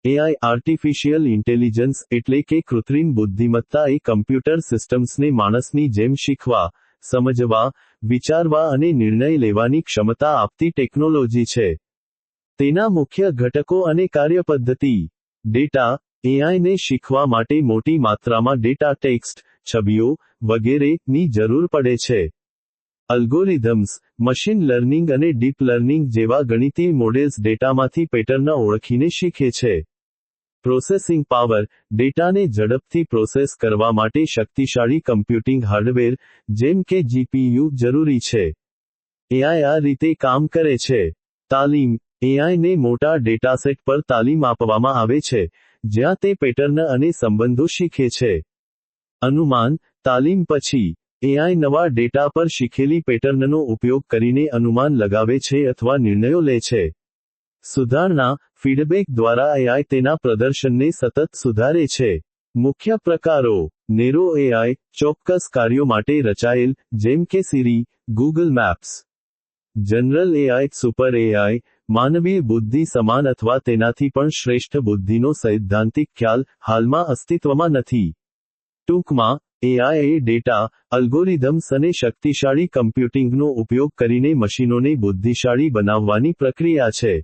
AI artificial intelligence એટલે કે કૃત્રિમ બુદ્ધિમત્તા એ કમ્પ્યુટર સિસ્ટમ્સને માણસની જેમ શીખવા, સમજવા, વિચારવા અને નિર્ણય લેવાની ક્ષમતા આપતી ટેકનોલોજી છે. તેના મુખ્ય ઘટકો અને કાર્યપદ્ધતિ. ડેટા. એઆઈને શીખવા માટે મોટી માત્રામાં ડેટા, ટેક્સ્ટ, છબીઓ વગેરેની જરૂર પડે છે. અલ્ગોરિધમ્સ. મશીન લર્નિંગ અને ડીપ લર્નિંગ જેવા ગણિતીય મોડેલ્સ ડેટામાંથી પેટર્ન ઓળખીને શીખે છે. Processing power. ડેટાને ઝડપથી પ્રોસેસ કરવા માટે શક્તિશાળી કમ્પ્યુટિંગ હાર્ડવેર, જેમ કે જીપીયુ જરૂરી છે. એઆઈ આ રીતે કામ કરે છે. તાલીમ. એઆઈને મોટા ડેટાસેટ પર તાલીમ આપવામાં આવે છે, જ્યાં તે પેટર્ન અને સંબંધો શીખે છે. અનુમાન. તાલીમ પછી, એઆઈ નવા ડેટા પર શીખેલી પેટર્નનો ઉપયોગ કરીને અનુમાન લગાવે છે અથવા નિર્ણયો લે છે. સુધારણા. ફીડબેક દ્વારા એઆઈ તેના પ્રદર્શનને સતત સુધારે છે. મુખ્ય પ્રકારો. નેરો એઆઈ, ચોક્કસ કાર્યો માટે રચાયેલ, જેમ કે Siri, Google Maps. General AI, super AI, માનવીય બુદ્ધિ સમાન અથવા તેનાથી પણ શ્રેષ્ઠ બુદ્ધિનો સૈદ્ધાંતિક ખ્યાલ હાલમાં અસ્તિત્વમાં નથી. ટૂંકમાં, એઆઈ એ ડેટા, અલ્ગોરિધમ્સ અને શક્તિશાળી કમ્પ્યુટિંગનો ઉપયોગ કરીને મશીનોને બુદ્ધિશાળી બનાવવાની પ્રક્રિયા છે.